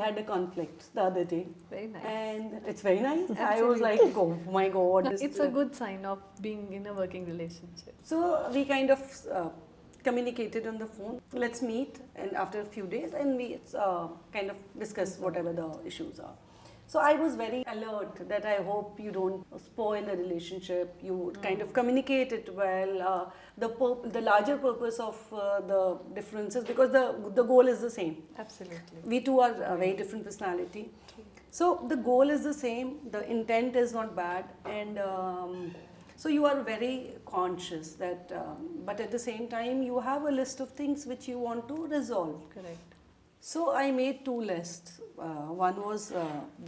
had a conflict the other day. Very nice. And it's very nice. I Absolutely. was like, oh my God. It's a good sign of being in a working relationship. So we kind of communicated on the phone. Let's meet, and after a few days, and we kind of discuss whatever the issues are. So I was very alert that I hope you don't spoil the relationship. You kind of communicate it well. The larger purpose of the differences, because the goal is the same. Absolutely. We two are a very different personality. So the goal is the same. The intent is not bad, and so you are very conscious that. But at the same time, you have a list of things which you want to resolve. Correct. So I made two lists. One was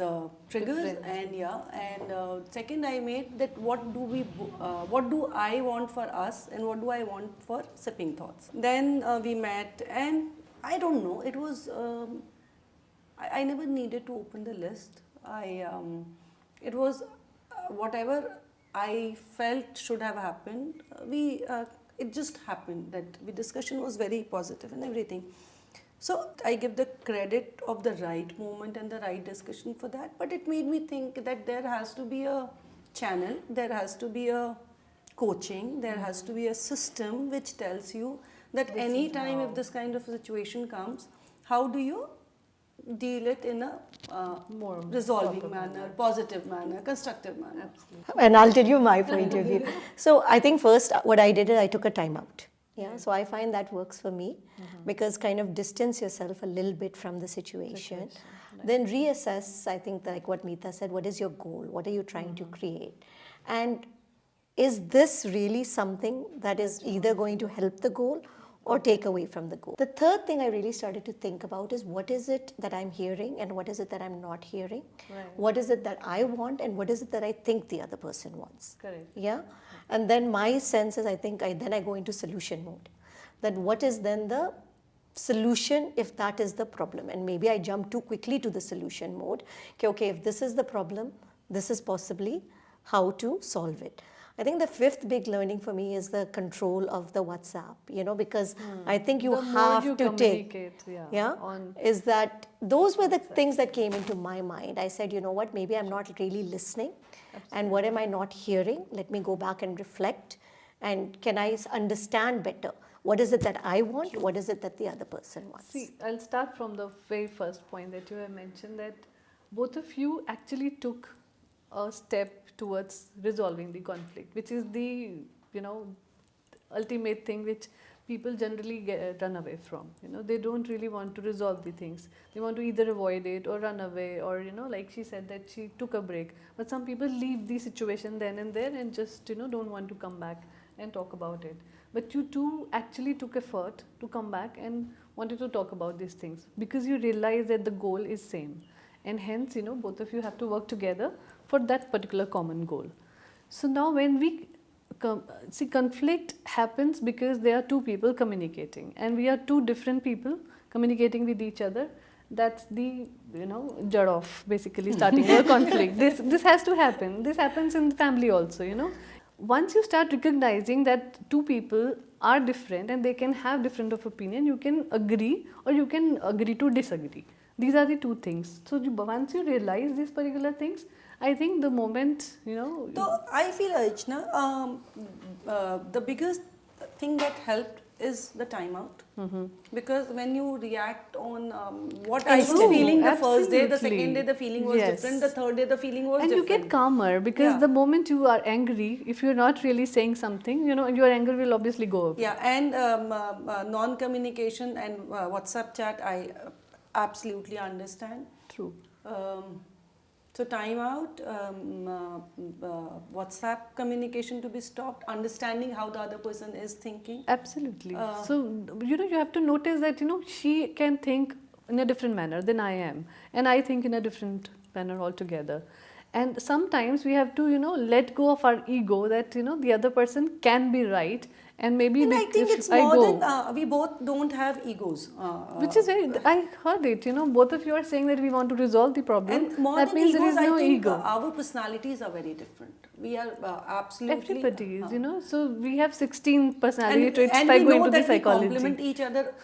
the triggers, Difference. and second I made that what do I want for us, and what do I want for sipping thoughts. Then we met, and I don't know. It was I never needed to open the list. It was whatever I felt should have happened. It just happened that the discussion was very positive and everything. So I give the credit of the right moment and the right discussion for that, but it made me think that there has to be a channel, there has to be a coaching, there has to be a system which tells you that any time if this kind of situation comes, how do you deal it in a More resolving proper manner, positive manner, constructive manner. Absolutely. And I'll tell you my point of view. So I think first what I did is I took a time out. Yeah, so I find that works for me because kind of distance yourself a little bit from the situation. Then reassess, I think like what Meeta said, what is your goal? What are you trying to create? And is this really something that is either going to help the goal or take away from the goal? The third thing I really started to think about is what is it that I'm hearing and what is it that I'm not hearing? Right. What is it that I want and what is it that I think the other person wants? Correct. Yeah. And then my sense is I go into solution mode. Then what is then the solution if that is the problem? And maybe I jump too quickly to the solution mode. Okay, if this is the problem, this is possibly how to solve it. I think the fifth big learning for me is the control of the WhatsApp, because I think you The more have you to take. communicate, on Is that those were the things that came into my mind. I said, you know what, maybe I'm not really listening. And what am I not hearing? Let me go back and reflect. And can I understand better? What is it that I want? What is it that the other person wants? See, I'll start from the very first point that you have mentioned, that both of you actually took a step towards resolving the conflict, which is the ultimate thing which people generally run away from. They don't really want to resolve the things. They want to either avoid it or run away, or like she said that she took a break. But some people leave the situation then and there and just don't want to come back and talk about it. But you two actually took effort to come back and wanted to talk about these things because you realize that the goal is same, and hence both of you have to work together for that particular common goal. So now when we see, conflict happens because there are two people communicating, and we are two different people communicating with each other. That's the jud of basically starting a conflict. This has to happen. This happens in the family also. Once you start recognizing that two people are different and they can have different of opinion, you can agree or you can agree to disagree. These are the two things. So once you realize these particular things, I think the moment So I feel, Archana, the biggest thing that helped is the timeout. Because when you react on what I was feeling the first day, the second day the feeling was different, the third day the feeling was different. And you get calmer because the moment you are angry, if you're not really saying something, your anger will obviously go up. Yeah, and non-communication and WhatsApp chat, I absolutely understand. True. So time out, WhatsApp communication to be stopped, understanding how the other person is thinking. Absolutely. So, you have to notice that, she can think in a different manner than I am. And I think in a different manner altogether. And sometimes we have to, let go of our ego that, the other person can be right And maybe And I think if it's I more go, than we both don't have egos. which is very, I heard it, you know, both of you are saying that we want to resolve the problem. And more That than means egos, there is no I think ego. our personalities are very different. We are absolutely. Everybody is, you know, so we have 16 personality and, traits and if I we go know into the that we psychology. complement each other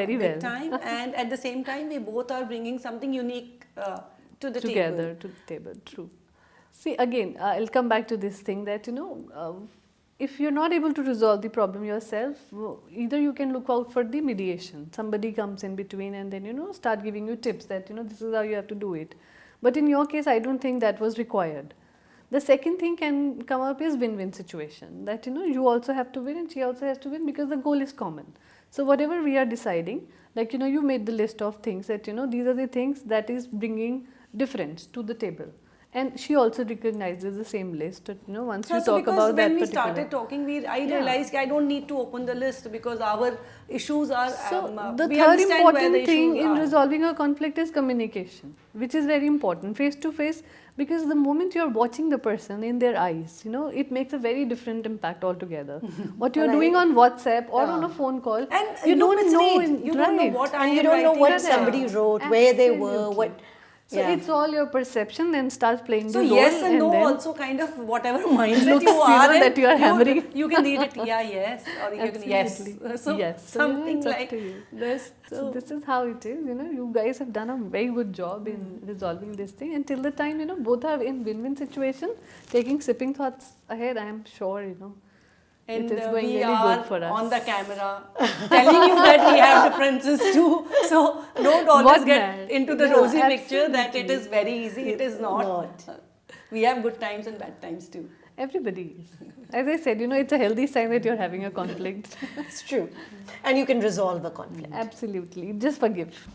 Very big well. time, and at the same time, we both are bringing something unique to the Together table. to the table, true. See, again, I'll come back to this thing that, you know, if you're not able to resolve the problem yourself, either you can look out for the mediation. Somebody comes in between and then, you know, start giving you tips that, you know, this is how you have to do it. But in your case, I don't think that was required. The second thing can come up is win-win situation, that, you know, you also have to win and she also has to win because the goal is common. So whatever we are deciding, like, you know, you made the list of things that, you know, these are the things that is bringing difference to the table. And she also recognizes the same list, that, you know, once you So talk because about that when we particular. started talking, I Yeah. realized I don't need to open the list because our issues are. So the we third understand where the important thing issues in are. resolving a conflict is communication, which is very important, face to face, because the moment you are watching the person in their eyes, you know, it makes a very different impact altogether. What you are And doing on WhatsApp or on a Yeah. phone call, And you you don't know, misread. You don't know right. what I And you am don't know writing. what Correct. somebody wrote, where they were, Absolutely. what. So yeah. it's all your perception, then start playing So the role. yes and no then also kind of whatever mindset looks, you you are know, in, that you are hammering. You can read it, yeah, yes, or you can yes. Absolutely. So Yes. So, you know, something it's up like to you. this. So this is how it is, you know, you guys have done a very good job in resolving this thing, and till the time, you know, both are in win-win situation, taking sipping thoughts ahead, I am sure, you know, And it is going we really are good for us. on the camera telling you that we have differences too. So don't always What get mad? into the Yeah, rosy picture that it absolutely. is very easy. It is not. Not. We have good times and bad times too. Everybody is. As I said, you know, it's a healthy sign that you're having a conflict. It's true. And you can resolve a conflict. Absolutely. Just forgive.